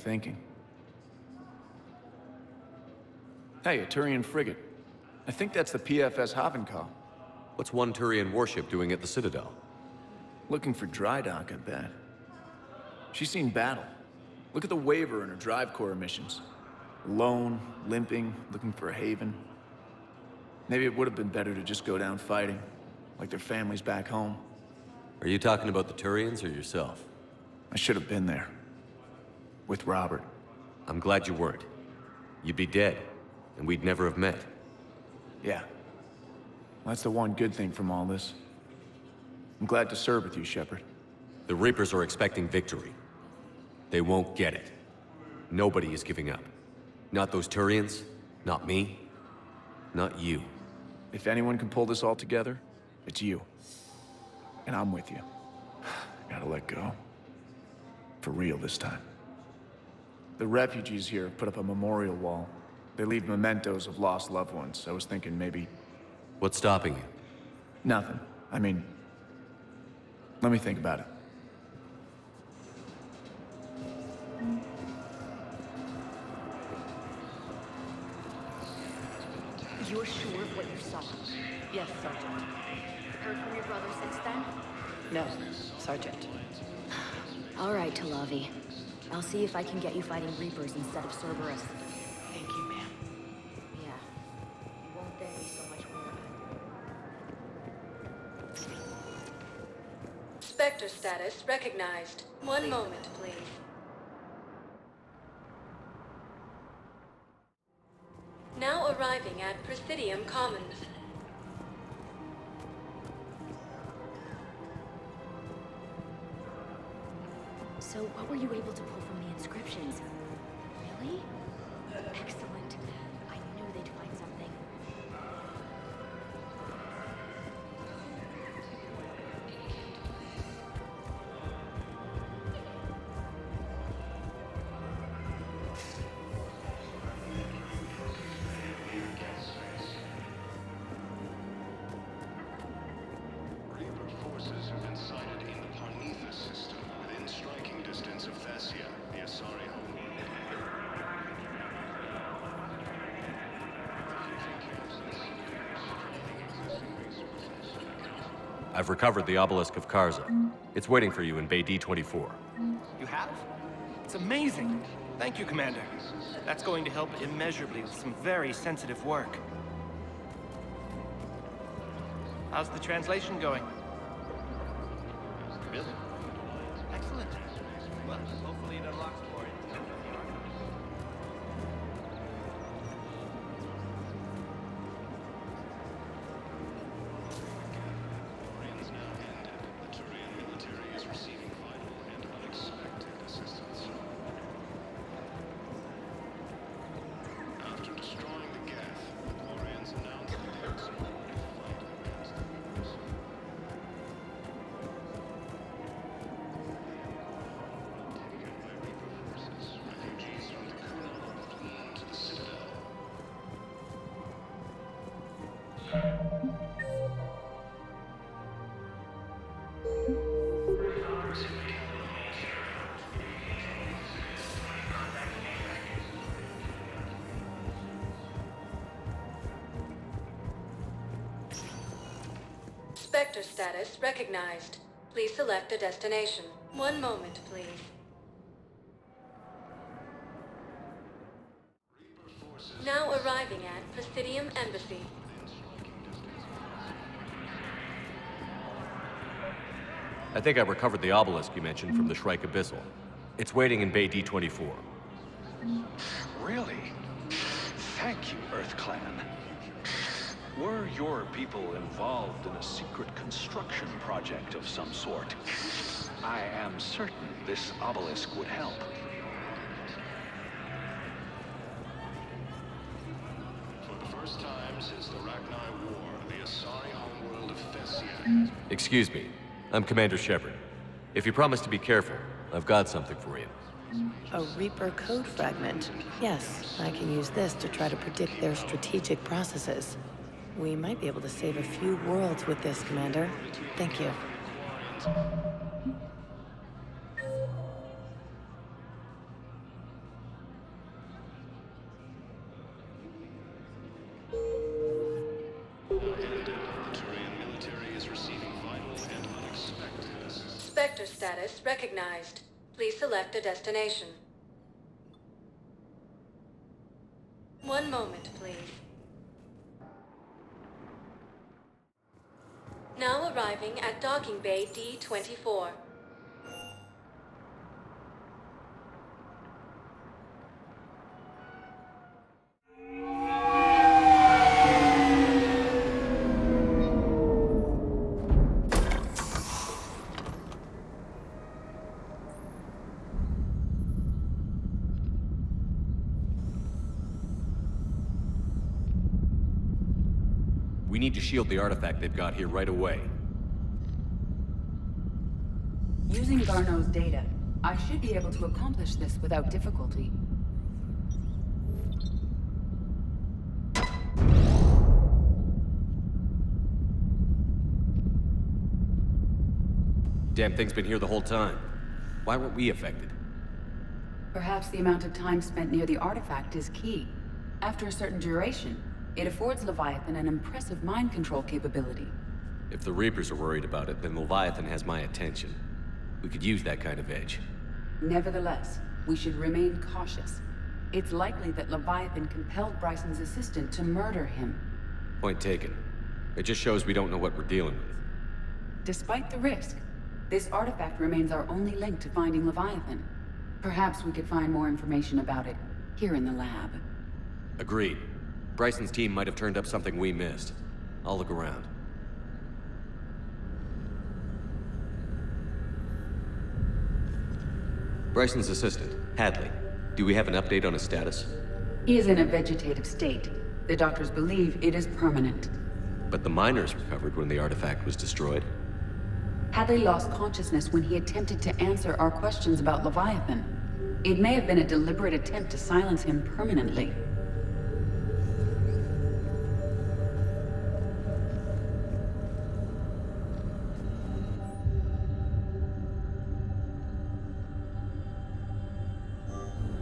thinking. Hey, a Turian frigate. I think that's the PFS Havenkal. What's one Turian warship doing at the Citadel? Looking for dry dock, I bet. She's seen battle. Look at the waiver in her drive core emissions. Alone, limping, looking for a haven. Maybe it would have been better to just go down fighting, like their families back home. Are you talking about the Turians or yourself? I should have been there. With Robert. I'm glad you weren't. You'd be dead, and we'd never have met. Yeah. Well, that's the one good thing from all this. I'm glad to serve with you, Shepard. The Reapers are expecting victory. They won't get it. Nobody is giving up. Not those Turians, not me, not you. If anyone can pull this all together, it's you. And I'm with you. Gotta let go. For real this time. The refugees here have put up a memorial wall. They leave mementos of lost loved ones. I was thinking maybe... What's stopping you? Nothing. I mean... Let me think about it. You're sure of what you saw? Yes, Sergeant. Heard from your brother since then? No, Sergeant. All right, Talavi. I'll see if I can get you fighting Reapers instead of Cerberus. Thank you, ma'am. Yeah. You won't thank me so much more. Spectre status recognized. One moment, please. Now arriving at Presidium Commons. So what were you able to pull from the inscriptions? Really? Excellent. I knew they'd find something. Reaper forces have been sighted in the Parnitha system, within striking distance of Thessia, the Asari homeworld. I've recovered the obelisk of Karza. It's waiting for you in Bay D-24. You have? It's amazing. Thank you, Commander. That's going to help immeasurably with some very sensitive work. How's the translation going? Really? Excellent. Well, hopefully it unlocks more. Orions now ended. The Turian military is receiving vital and unexpected assistance. After destroying the Geth, the Orions announced that they would soon fight against the Reapers. Taken by Reaper forces, refugees from the Kuna are fleeing to the Citadel. Spectre status recognized. Please select a destination. One moment, please. Now arriving at Presidium Embassy. I think I recovered the obelisk you mentioned from the Shrike Abyssal. It's waiting in Bay D-24. Really? Thank you, Earth Clan. Were your people involved in a secret construction project of some sort? I am certain this obelisk would help. For the first time since the Rachni War, the Asari homeworld of Thessia. Excuse me. I'm Commander Shepard. If you promise to be careful, I've got something for you. A Reaper code fragment. Yes, I can use this to try to predict their strategic processes. We might be able to save a few worlds with this, Commander. Thank you. status recognized. Please select a destination. One moment, please. Now arriving at docking bay D-24. We need to shield the artifact they've got here right away. Using Garneau's data, I should be able to accomplish this without difficulty. Damn thing's been here the whole time. Why weren't we affected? Perhaps the amount of time spent near the artifact is key. After a certain duration, it affords Leviathan an impressive mind control capability. If the Reapers are worried about it, then Leviathan has my attention. We could use that kind of edge. Nevertheless, we should remain cautious. It's likely that Leviathan compelled Bryson's assistant to murder him. Point taken. It just shows we don't know what we're dealing with. Despite the risk, this artifact remains our only link to finding Leviathan. Perhaps we could find more information about it here in the lab. Agreed. Bryson's team might have turned up something we missed. I'll look around. Bryson's assistant, Hadley. Do we have an update on his status? He is in a vegetative state. The doctors believe it is permanent. But the miners recovered when the artifact was destroyed. Hadley lost consciousness when he attempted to answer our questions about Leviathan. It may have been a deliberate attempt to silence him permanently.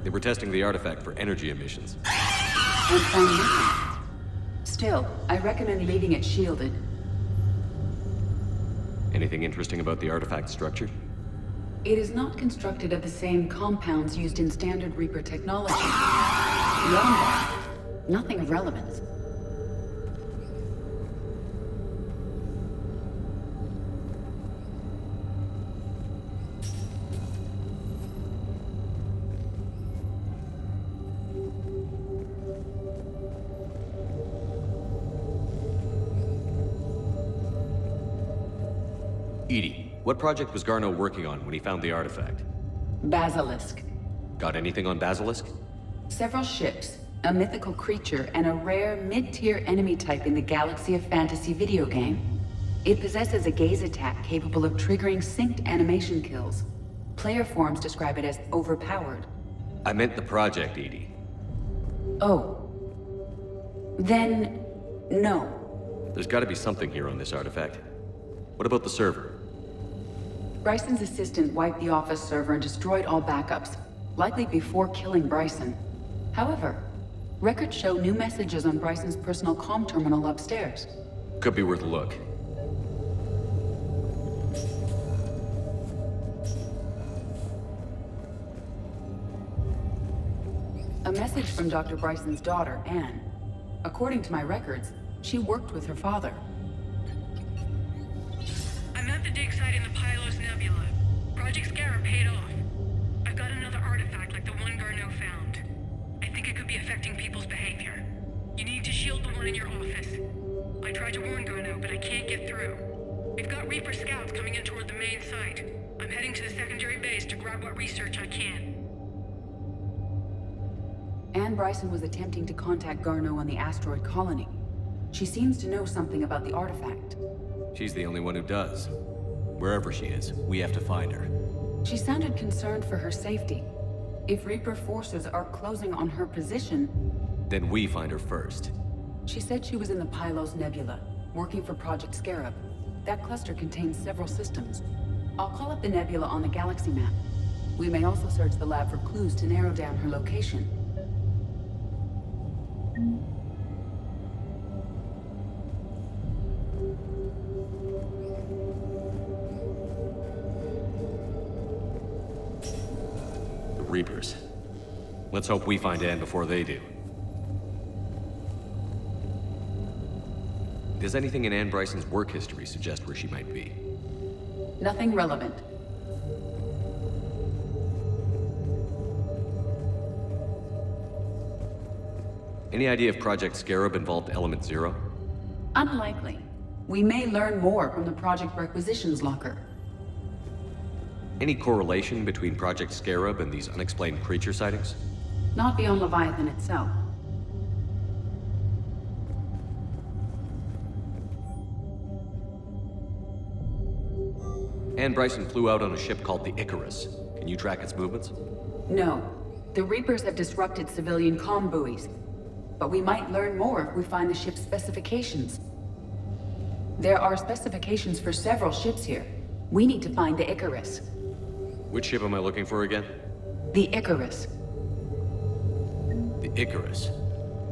They were testing the artifact for energy emissions. And found nothing. Still, I recommend leaving it shielded. Anything interesting about the artifact structure? It is not constructed of the same compounds used in standard Reaper technology. Beyond that, nothing of relevance. Edie, what project was Garneau working on when he found the artifact? Basilisk. Got anything on Basilisk? Several ships, a mythical creature, and a rare mid-tier enemy type in the Galaxy of Fantasy video game. It possesses a gaze attack capable of triggering synced animation kills. Player forums describe it as overpowered. I meant the project, Edie. Oh. Then, no. There's gotta be something here on this artifact. What about the server? Bryson's assistant wiped the office server and destroyed all backups, likely before killing Bryson. However, records show new messages on Bryson's personal comm terminal upstairs. Could be worth a look. A message from Dr. Bryson's daughter, Anne. According to my records, she worked with her father. I'm at the dig site in the Pylos Nebula. Project Scarab paid off. I've got another artifact like the one Garneau found. I think it could be affecting people's behavior. You need to shield the one in your office. I tried to warn Garneau, but I can't get through. We've got Reaper scouts coming in toward the main site. I'm heading to the secondary base to grab what research I can. Anne Bryson was attempting to contact Garneau on the asteroid colony. She seems to know something about the artifact. She's the only one who does. Wherever she is, we have to find her. She sounded concerned for her safety. If Reaper forces are closing on her position... Then we find her first. She said she was in the Pylos Nebula, working for Project Scarab. That cluster contains several systems. I'll call up the nebula on the galaxy map. We may also search the lab for clues to narrow down her location. Let's hope we find Anne before they do. Does anything in Anne Bryson's work history suggest where she might be? Nothing relevant. Any idea if Project Scarab involved Element Zero? Unlikely. We may learn more from the Project Requisitions Locker. Any correlation between Project Scarab and these unexplained creature sightings? Not beyond Leviathan itself. Anne Bryson flew out on a ship called the Icarus. Can you track its movements? No. The Reapers have disrupted civilian comm buoys. But we might learn more if we find the ship's specifications. There are specifications for several ships here. We need to find the Icarus. Which ship am I looking for again? The Icarus. The Icarus.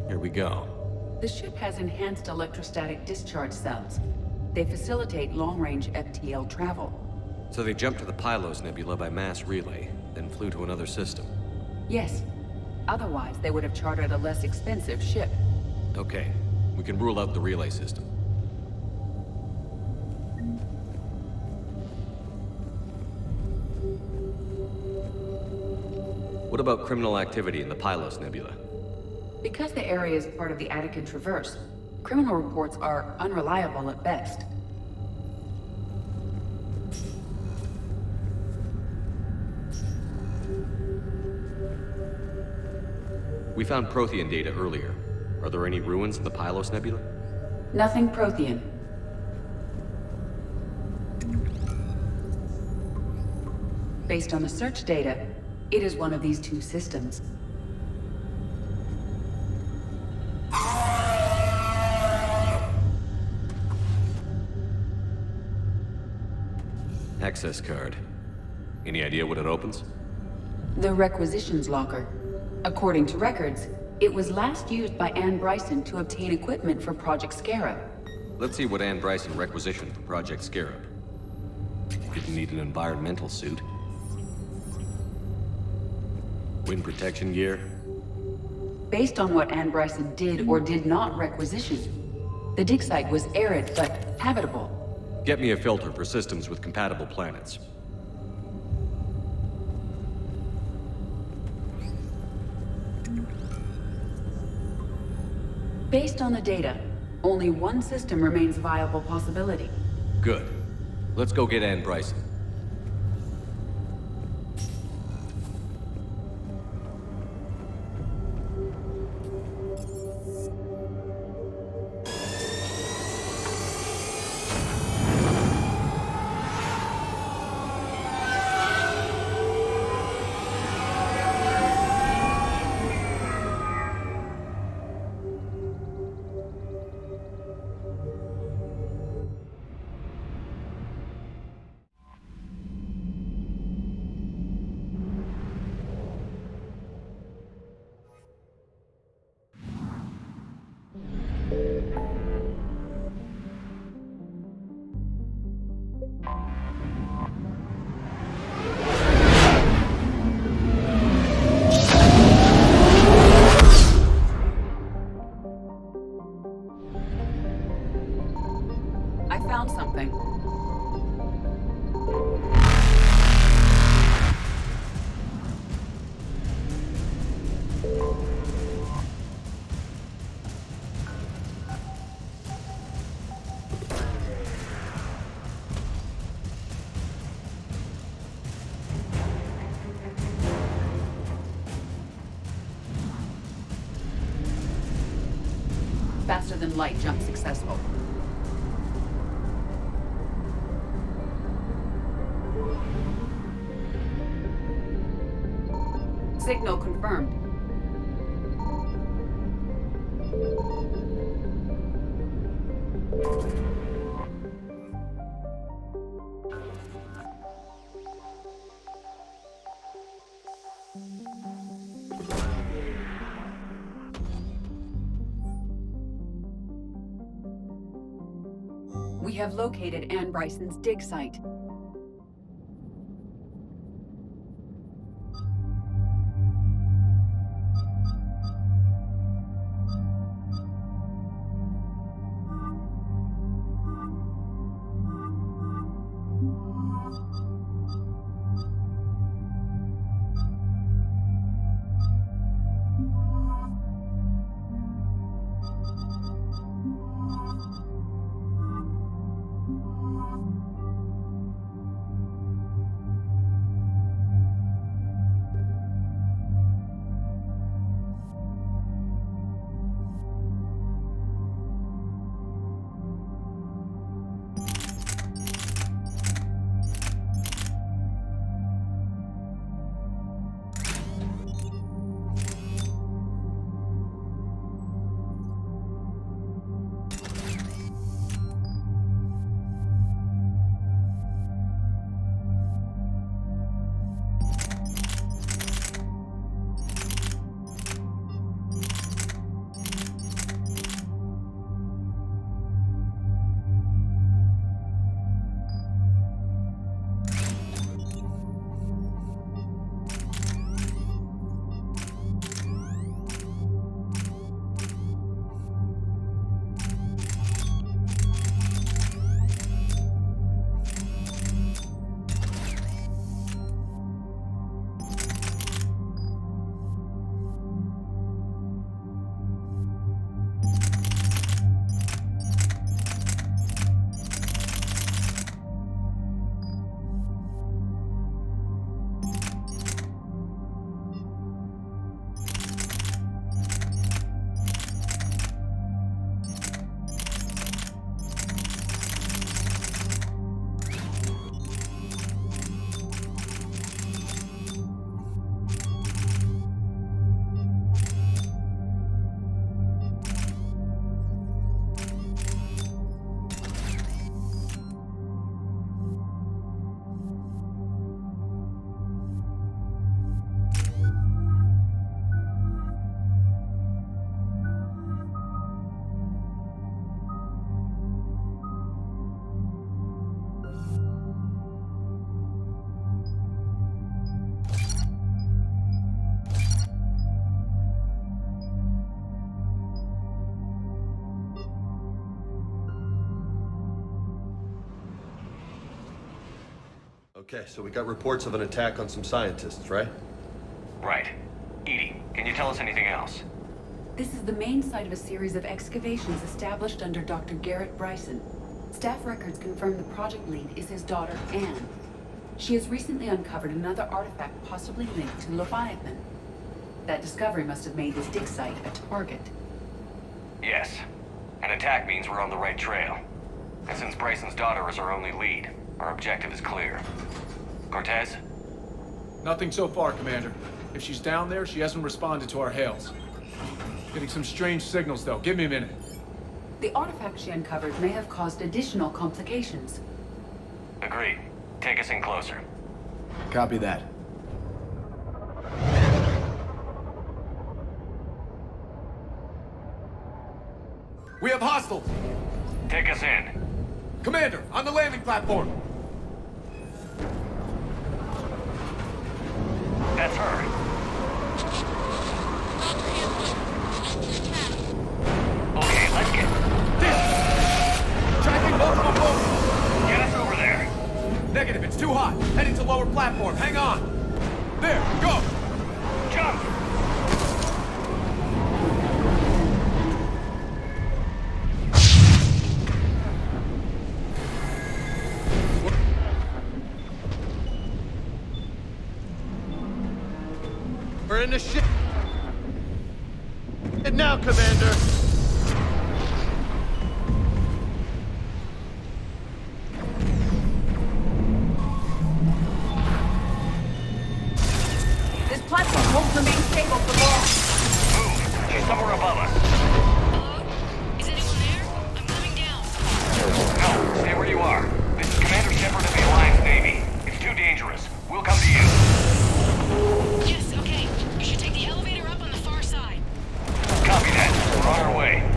Here we go. The ship has enhanced electrostatic discharge cells. They facilitate long-range FTL travel. So they jumped to the Pylos Nebula by mass relay, then flew to another system. Yes. Otherwise, they would have chartered a less expensive ship. Okay, we can rule out the relay system. What about criminal activity in the Pylos Nebula? Because the area is part of the Attican Traverse, criminal reports are unreliable at best. We found Prothean data earlier. Are there any ruins in the Pylos Nebula? Nothing Prothean. Based on the search data, it is one of these two systems. Access card. Any idea what it opens? The Requisitions Locker. According to records, it was last used by Anne Bryson to obtain equipment for Project Scarab. Let's see what Anne Bryson requisitioned for Project Scarab. Didn't need an environmental suit. Wind protection gear. Based on what Anne Bryson did or did not requisition, the dig site was arid but habitable. Get me a filter for systems with compatible planets. Based on the data, only one system remains a viable possibility. Good. Let's go get Anne Bryson. I found something. Faster than light jump successful. Signal confirmed. We have located Anne Bryson's dig site. Okay, so we got reports of an attack on some scientists, right? Right. Edie, can you tell us anything else? This is the main site of a series of excavations established under Dr. Garrett Bryson. Staff records confirm the project lead is his daughter, Anne. She has recently uncovered another artifact possibly linked to Leviathan. That discovery must have made this dig site a target. Yes. An attack means we're on the right trail. And since Bryson's daughter is our only lead, our objective is clear. Cortez? Nothing so far, Commander. If she's down there, she hasn't responded to our hails. Getting some strange signals, though. Give me a minute. The artifact she uncovered may have caused additional complications. Agreed. Take us in closer. Copy that. We have hostiles! Take us in. Commander, on the landing platform! That's her. Okay, let's get... Tracking multiple boats! Get us over there. Negative, it's too hot. Heading to lower platform. Hang on. There, go! Jump! We're in the ship. And now, Commander. This platform won't remain stable for long. Move. She's somewhere above us. Hello? Is anyone there? I'm coming down. No, stay where you are. This is Commander Shepard of the Alliance Navy. It's too dangerous. We'll come to you. Yes, okay. You should take the elevator up on the far side. Copy that. We're on our way.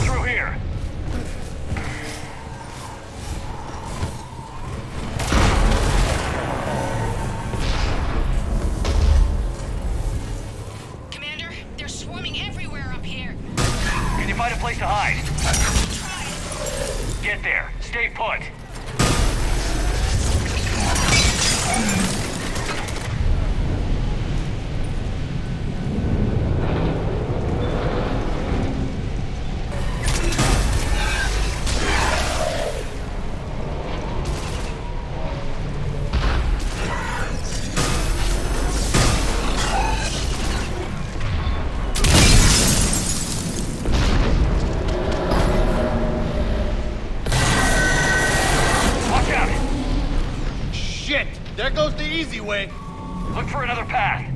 Through here. Commander, they're swarming everywhere up here. Can you find a place to hide? Try. Get there. Stay put. Watch out! Shit! There goes the easy way. Look for another path.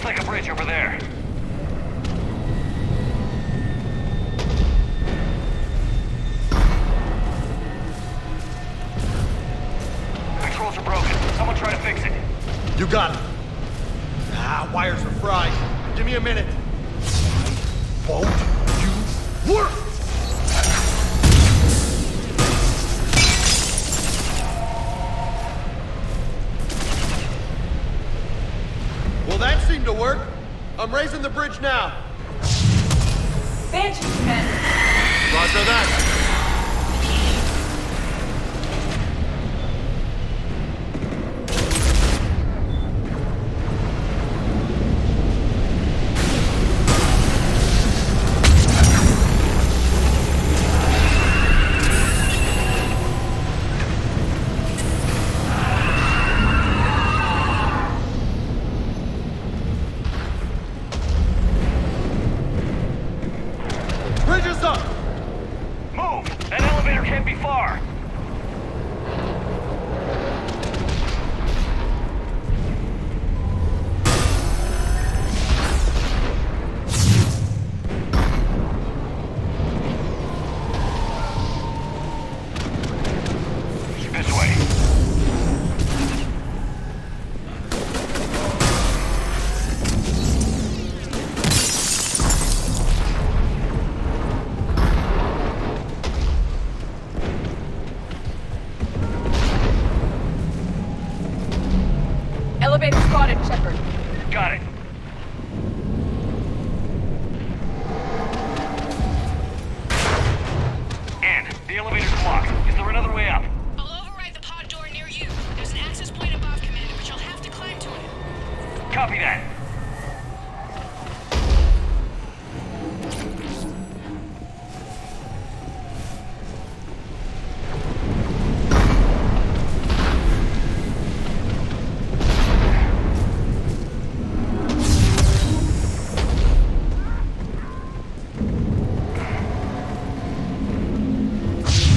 Looks like a bridge over there. Controls are broken. Someone try to fix it. You got it. Ah, wires are fried. Give me a minute. Won't you work? Well, that seemed to work. I'm raising the bridge now. Banshee, Commander. Roger that. Bridges up! Move! That elevator can't be far! This way. Elevator spotted, Shepard. Got it. Ann, the elevator's blocked. Is there another way up? I'll override the pod door near you. There's an access point above, Commander, but you'll have to climb to it. Copy that.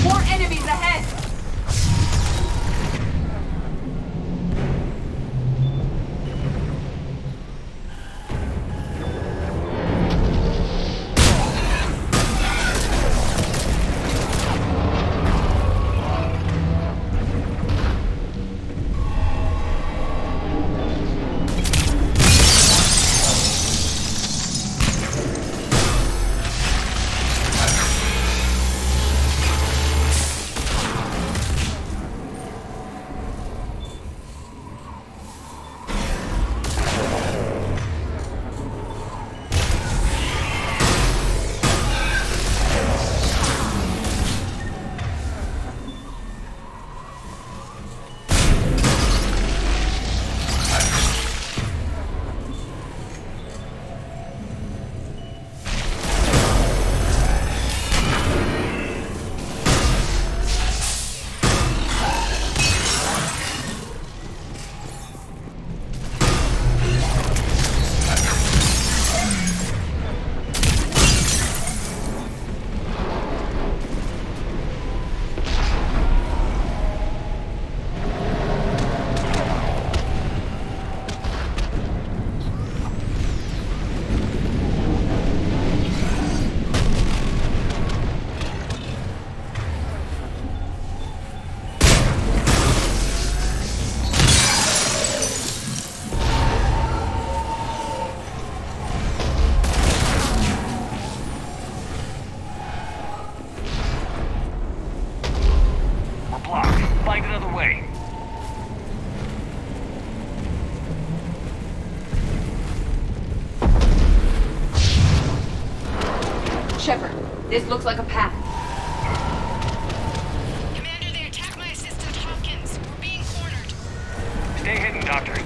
More enemies ahead! We're blocked. Find another way. Shepard, this looks like a path. Commander, they attacked my assistant, Hopkins. We're being cornered. Stay hidden, Doctor.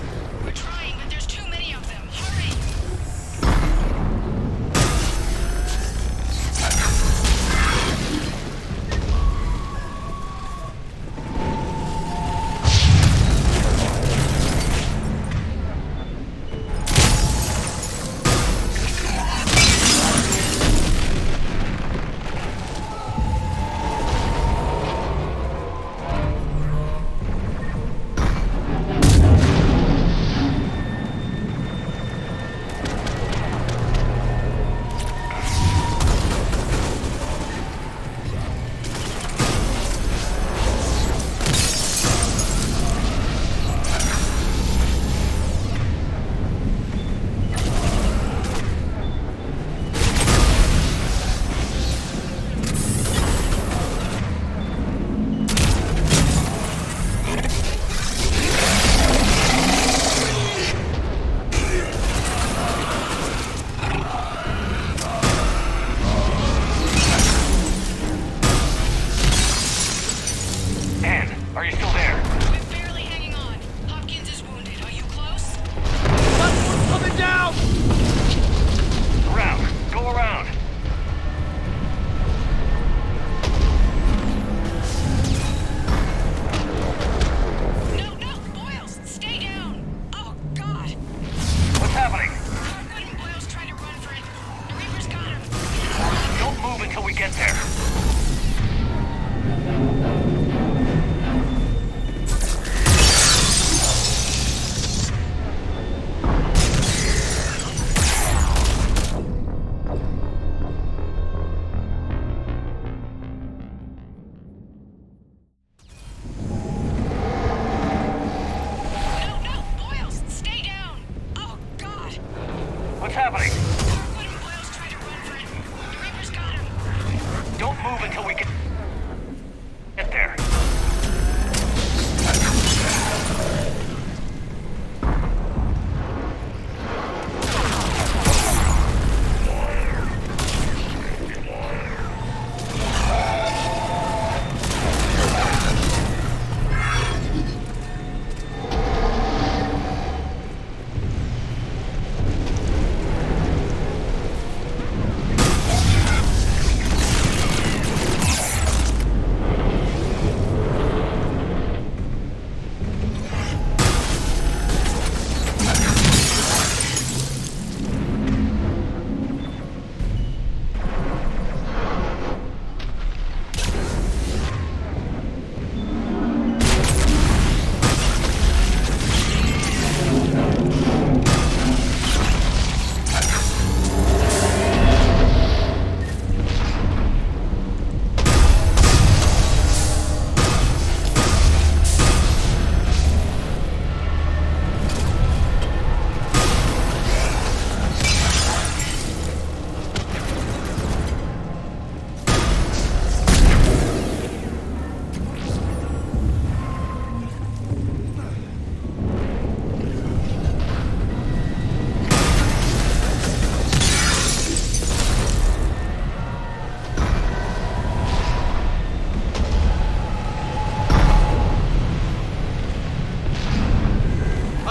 We're trying, but there's too many of them. Hurry!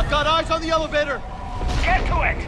I've got eyes on the elevator! Get to it!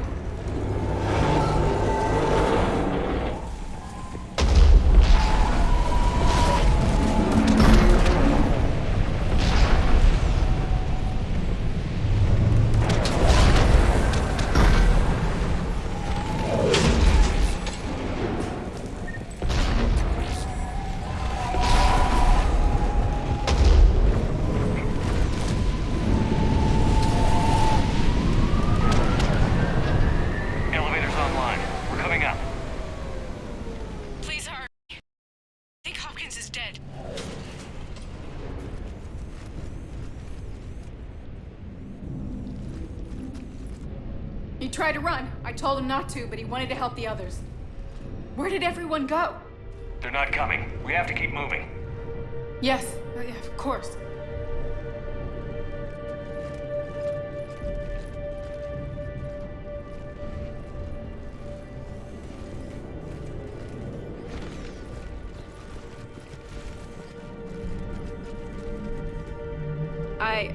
Elevator's online. We're coming up. Please hurry. I think Hopkins is dead. He tried to run. I told him not to, but he wanted to help the others. Where did everyone go? They're not coming. We have to keep moving. Yes, yeah, of course. I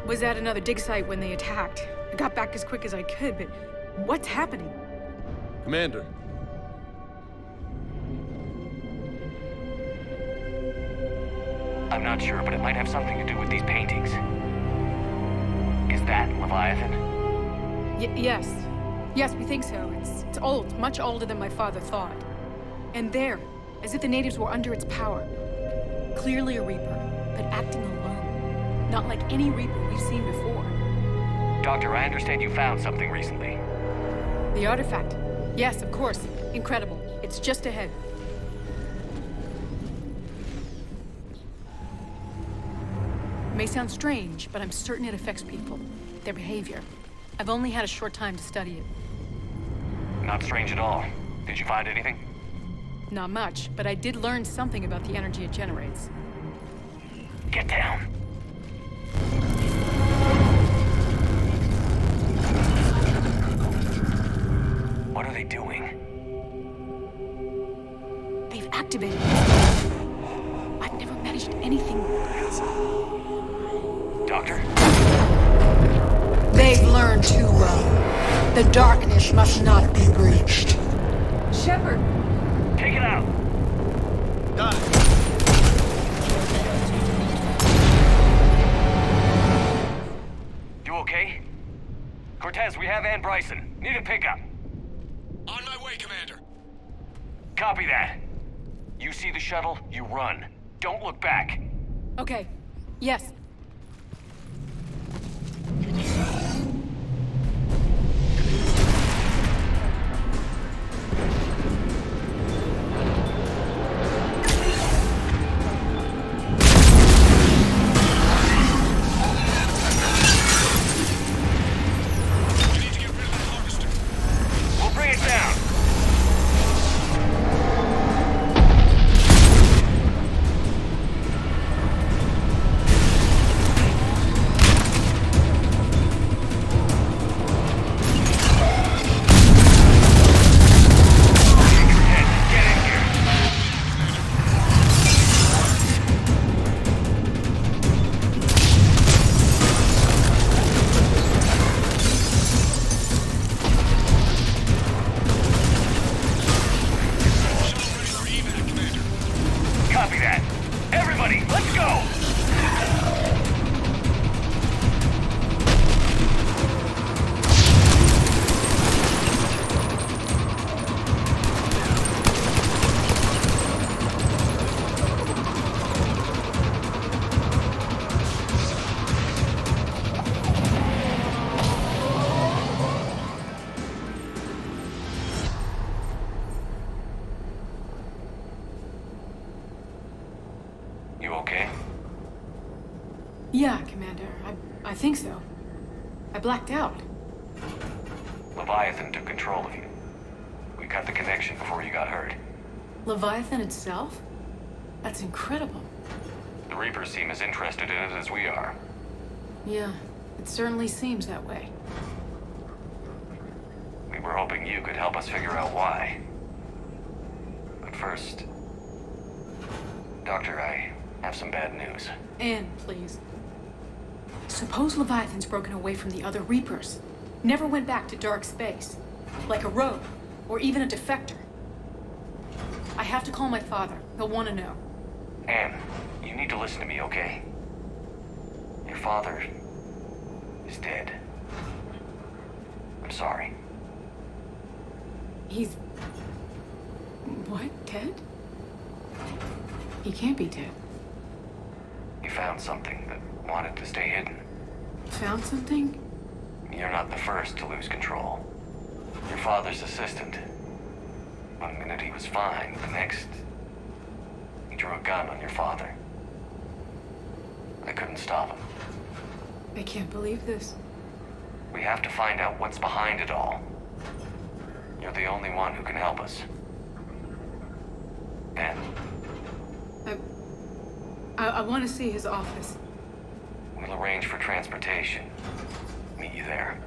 was at another dig site when they attacked. I got back as quick as I could, but what's happening? Commander. I'm not sure, but it might have something to do with these paintings. Is that Leviathan? Yes. Yes, we think so. It's old, much older than my father thought. And there, as if the natives were under its power. Clearly a Reaper, but acting alone. Not like any Reaper we've seen before. Doctor, I understand you found something recently. The artifact. Yes, of course. Incredible. It's just ahead. It may sound strange, but I'm certain it affects people. Their behavior. I've only had a short time to study it. Not strange at all. Did you find anything? Not much, but I did learn something about the energy it generates. Get down. What are they doing? They've activated it. I've never managed anything. Doctor? They've learned too well. The darkness must not be breached. Shepard! Take it out! Got it. You okay? Cortez, we have Ann Bryson. Need a pickup. On my way, Commander. Copy that. You see the shuttle, you run. Don't look back. Okay. Yes. We'll bring it down. Get in here. Copy that. Everybody, let's go! You okay? Yeah, Commander. I think so. I blacked out. Leviathan took control of you. We cut the connection before you got hurt. Leviathan itself? That's incredible. The Reapers seem as interested in it as we are. Yeah, it certainly seems that way. We were hoping you could help us figure out why. But first... Doctor, I have some bad news. Anne, please. Suppose Leviathan's broken away from the other Reapers. Never went back to dark space. Like a rogue, or even a defector. I have to call my father. He'll want to know. Anne, you need to listen to me, okay? Your father is dead. I'm sorry. He's... what? Dead? He can't be dead. You found something that wanted to stay hidden. Found something? You're not the first to lose control. Your father's assistant. One minute he was fine, the next... he drew a gun on your father. I couldn't stop him. I can't believe this. We have to find out what's behind it all. You're the only one who can help us. And I want to see his office. we'll arrange for transportation. Meet you there.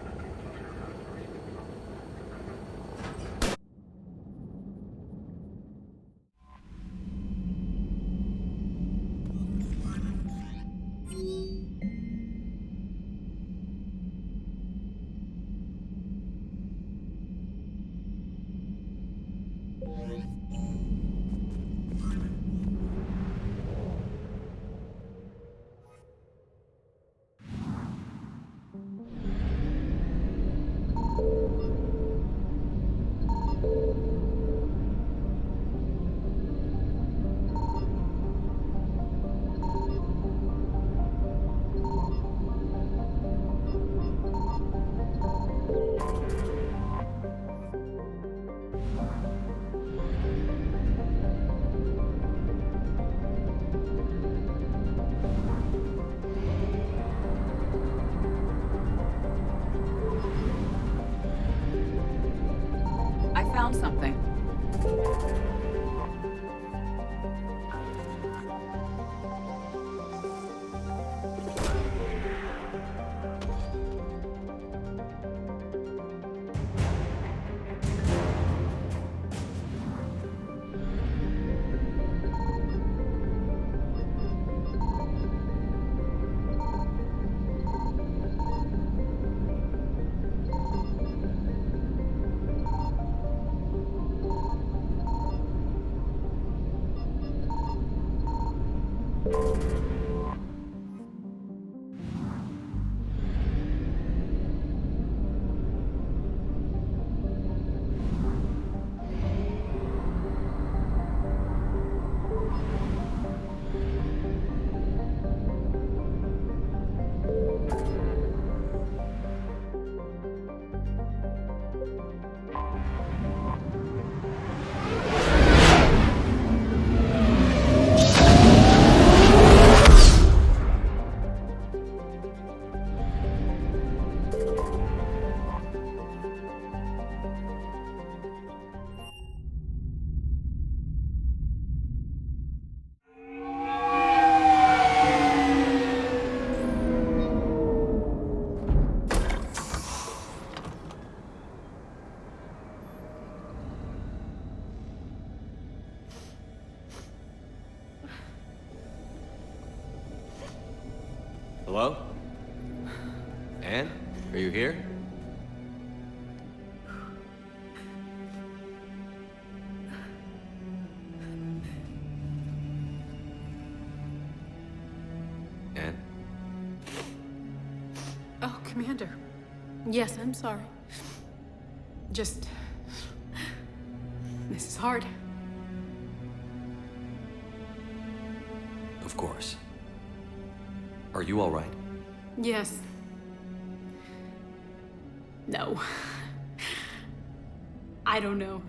I found something. Hello? Anne? Are you here? Anne? Oh, Commander. Yes, I'm sorry. Just... this is hard. Of course. Are you all right? Yes. No. I don't know.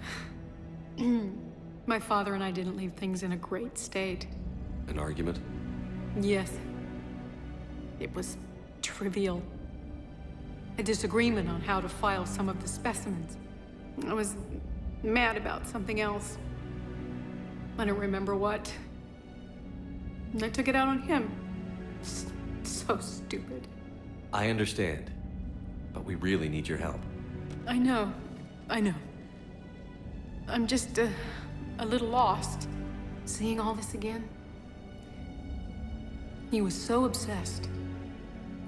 My father and I didn't leave things in a great state. An argument? Yes. It was trivial. A disagreement on how to file some of the specimens. I was mad about something else. I don't remember what. And I took it out on him. So stupid. I understand. But we really need your help. I know. I'm just a little lost. Seeing all this again. He was so obsessed.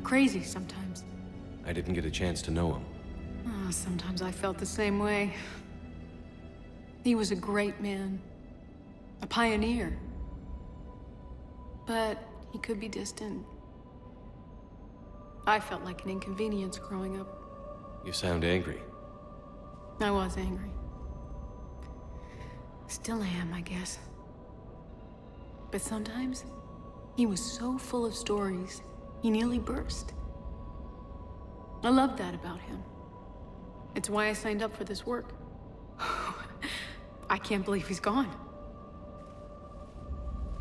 Crazy sometimes. I didn't get a chance to know him. Oh, sometimes I felt the same way. He was a great man. A pioneer. But he could be distant. I felt like an inconvenience growing up. You sound angry. I was angry. Still am, I guess. But sometimes, he was so full of stories, he nearly burst. I loved that about him. It's why I signed up for this work. I can't believe he's gone.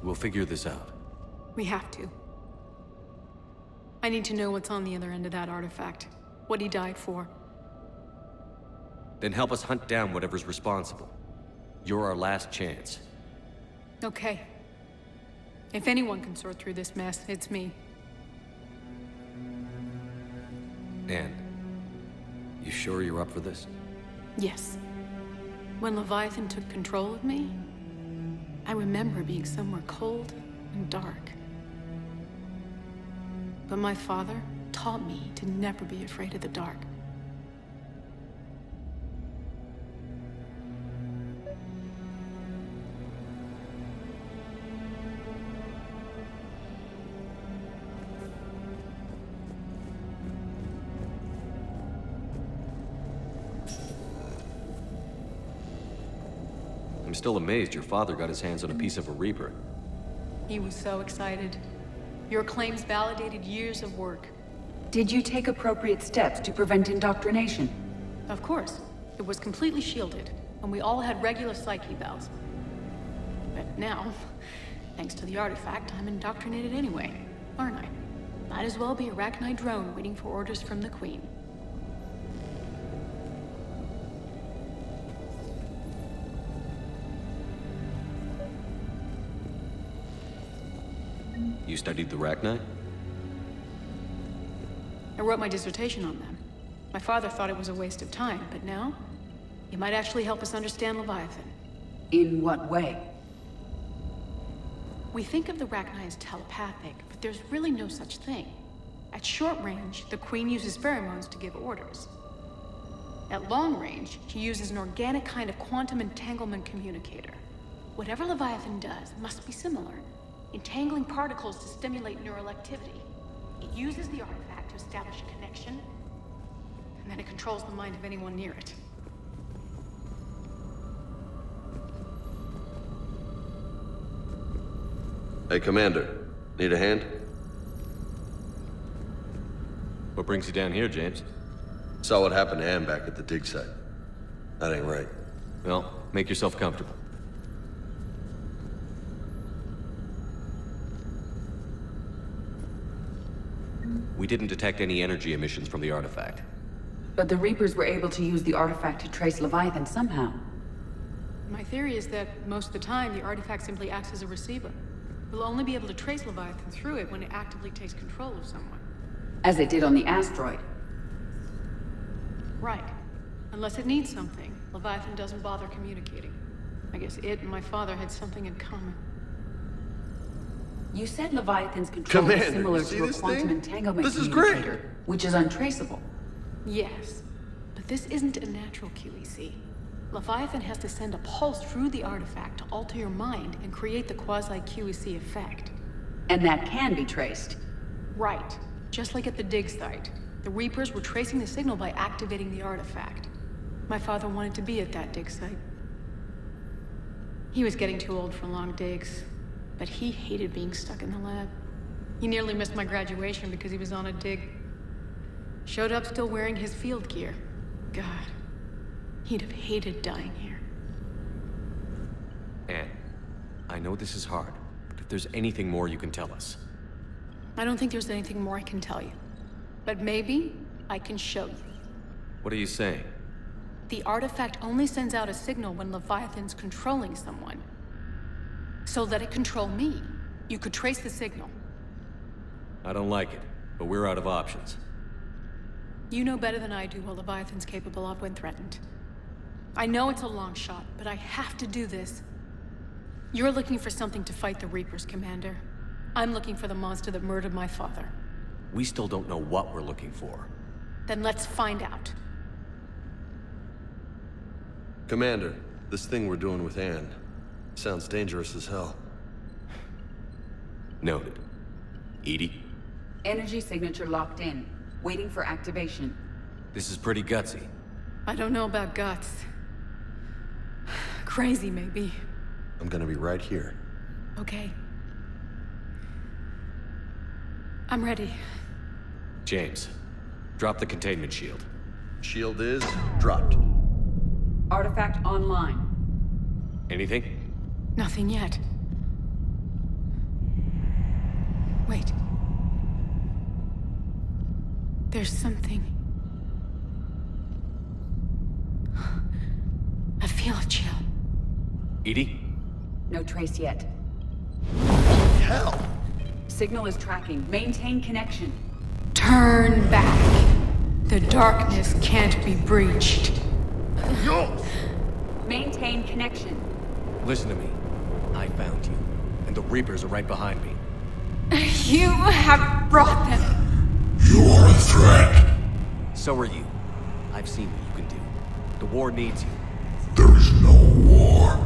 We'll figure this out. We have to. I need to know what's on the other end of that artifact. What he died for. Then help us hunt down whatever's responsible. You're our last chance. Okay. If anyone can sort through this mess, it's me. Anne, you sure you're up for this? Yes. When Leviathan took control of me, I remember being somewhere cold and dark. But my father taught me to never be afraid of the dark. I'm still amazed your father got his hands on a piece of a Reaper. He was so excited. Your claims validated years of work. Did you take appropriate steps to prevent indoctrination? Of course. It was completely shielded, and we all had regular psych evals. But now, thanks to the artifact, I'm indoctrinated anyway, aren't I? Might as well be a Arachnite drone waiting for orders from the Queen. You studied the Arachnite? I wrote my dissertation on them. My father thought it was a waste of time, but now, it might actually help us understand Leviathan. In what way? We think of the Arachnite as telepathic, but there's really no such thing. At short range, the Queen uses pheromones to give orders. At long range, she uses an organic kind of quantum entanglement communicator. Whatever Leviathan does must be similar, entangling particles to stimulate neural activity. It uses the artifact to establish a connection, and then it controls the mind of anyone near it. Hey, Commander. Need a hand? What brings you down here, James? Saw what happened to Ann back at the dig site. That ain't right. Well, make yourself comfortable. We didn't detect any energy emissions from the artifact. But the Reapers were able to use the artifact to trace Leviathan somehow. My theory is that most of the time, the artifact simply acts as a receiver. We'll only be able to trace Leviathan through it when it actively takes control of someone. As it did on the asteroid. Right. Unless it needs something, Leviathan doesn't bother communicating. I guess it and my father had something in common. You said Leviathan's control is Commander, similar you see to a this quantum thing? entanglement This is great. communicator, which is untraceable. Yes. But this isn't a natural QEC. Leviathan has to send a pulse through the artifact to alter your mind and create the quasi-QEC effect. And that can be traced. Right. Just like at the dig site. The Reapers were tracing the signal by activating the artifact. My father wanted to be at that dig site. He was getting too old for long digs, but he hated being stuck in the lab. He nearly missed my graduation because he was on a dig. Showed up still wearing his field gear. God, he'd have hated dying here. Anne, I know this is hard, but if there's anything more you can tell us. I don't think there's anything more I can tell you. But maybe I can show you. What are you saying? The artifact only sends out a signal when Leviathan's controlling someone. So let it control me. You could trace the signal. I don't like it, but we're out of options. You know better than I do what Leviathan's capable of when threatened. I know it's a long shot, but I have to do this. You're looking for something to fight the Reapers, Commander. I'm looking for the monster that murdered my father. We still don't know what we're looking for. Then let's find out. Commander, this thing we're doing with Anne sounds dangerous as hell. Noted. Edie? Energy signature locked in, waiting for activation. This is pretty gutsy. I don't know about guts. Crazy, maybe. I'm gonna be right here. Okay. I'm ready. James, drop the containment shield. Shield is dropped. Artifact online. Anything? Nothing yet. Wait. There's something. I feel a chill. Edie? No trace yet. Hell! Signal is tracking. Maintain connection. Turn back. The darkness can't be breached. Yo! Maintain connection. Listen to me. I found you, and the Reapers are right behind me. You have brought them. You're a threat. So are you. I've seen what you can do. The war needs you. There is no war.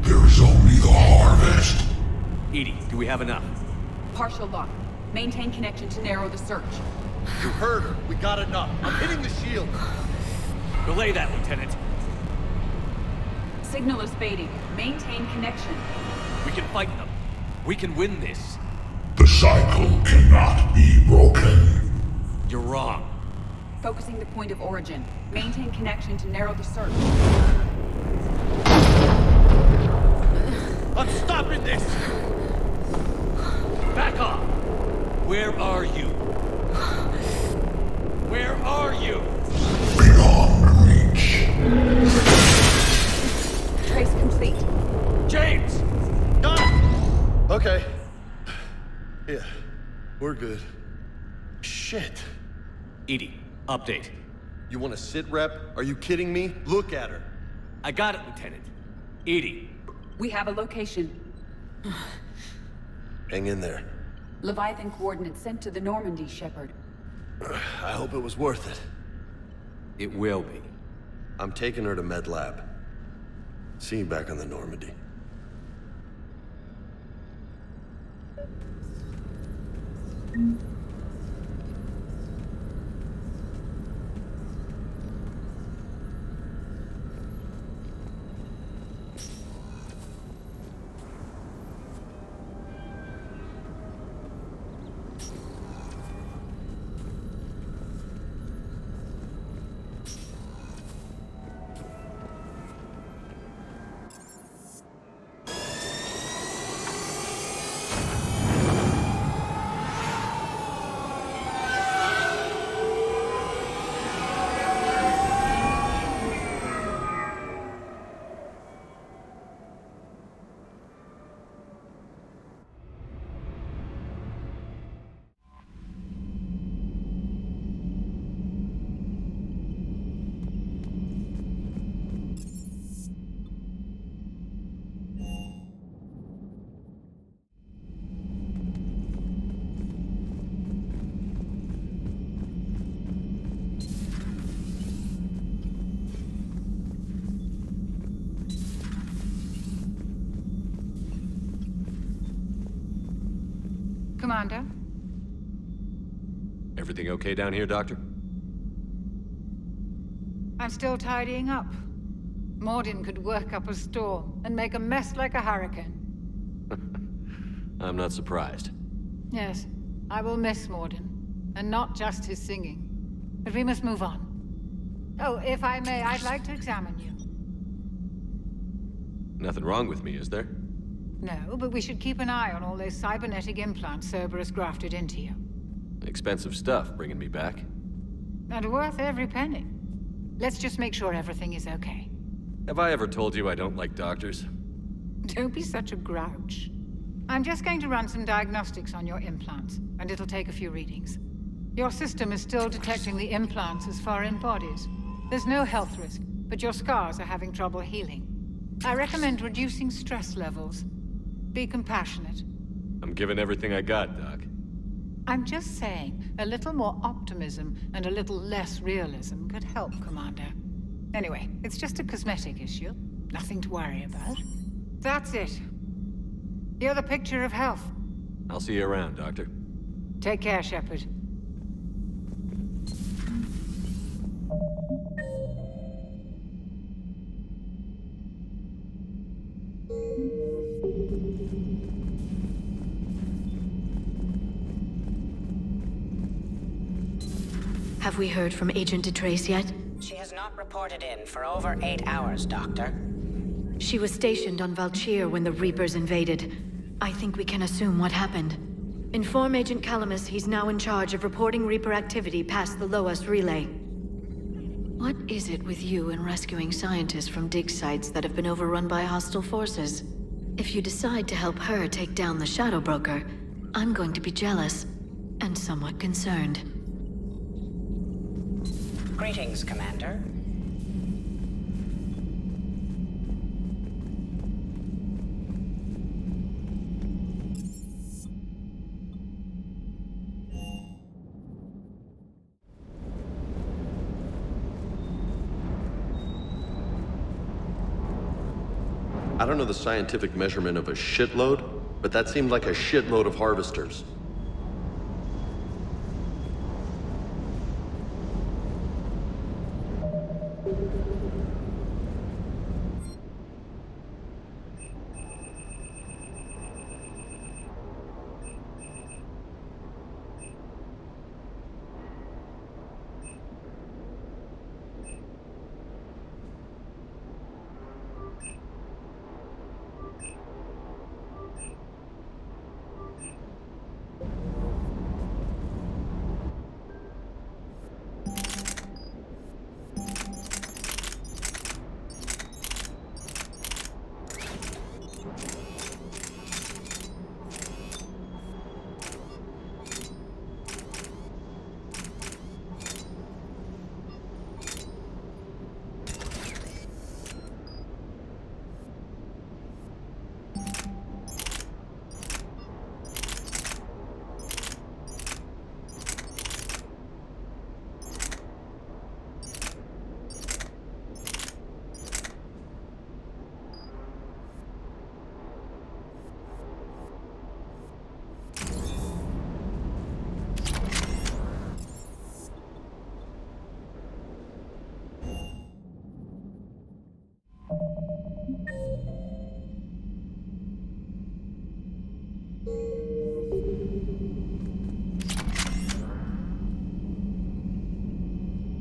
There is only the harvest. Edie, do we have enough? Partial lock. Maintain connection to narrow the search. You heard her. We got enough. I'm hitting the shield. Belay that, Lieutenant. Signal is fading. Maintain connection. We can fight them. We can win this. The cycle cannot be broken. You're wrong. Focusing the point of origin. Maintain connection to narrow the search. I'm stopping this! Back off! Where are you? Where are you? Beyond reach. Trace complete. James! Done! Okay. Yeah, we're good. Shit. Edie, update. You want to sit rep? Are you kidding me? Look at her. I got it, Lieutenant. Edie. We have a location. Hang in there. Leviathan coordinates sent to the Normandy, Shepard. I hope it was worth it. It will be. I'm taking her to Med Lab. See you back on the Normandy. Commander? Everything okay down here, Doctor? I'm still tidying up. Mordin could work up a storm and make a mess like a hurricane. I'm not surprised. Yes, I will miss Mordin. And not just his singing. But we must move on. Oh, if I may, I'd like to examine you. Nothing wrong with me, is there? No, but we should keep an eye on all those cybernetic implants Cerberus grafted into you. Expensive stuff bringing me back. And worth every penny. Let's just make sure everything is okay. Have I ever told you I don't like doctors? Don't be such a grouch. I'm just going to run some diagnostics on your implants, and it'll take a few readings. Your system is still detecting the implants as foreign bodies. There's no health risk, but your scars are having trouble healing. I recommend reducing stress levels. Be compassionate. I'm giving everything I got, Doc. I'm just saying, a little more optimism and a little less realism could help, Commander. Anyway, it's just a cosmetic issue. Nothing to worry about. That's it. You're the picture of health. I'll see you around, Doctor. Take care, Shepard. Have we heard from Agent DeTrace yet? She has not reported in for over 8 hours, Doctor. She was stationed on Valchir when the Reapers invaded. I think we can assume what happened. Inform Agent Calamus he's now in charge of reporting Reaper activity past the Loas relay. What is it with you and rescuing scientists from dig sites that have been overrun by hostile forces? If you decide to help her take down the Shadow Broker, I'm going to be jealous and somewhat concerned. Greetings, Commander. I don't know the scientific measurement of a shitload, but that seemed like a shitload of harvesters.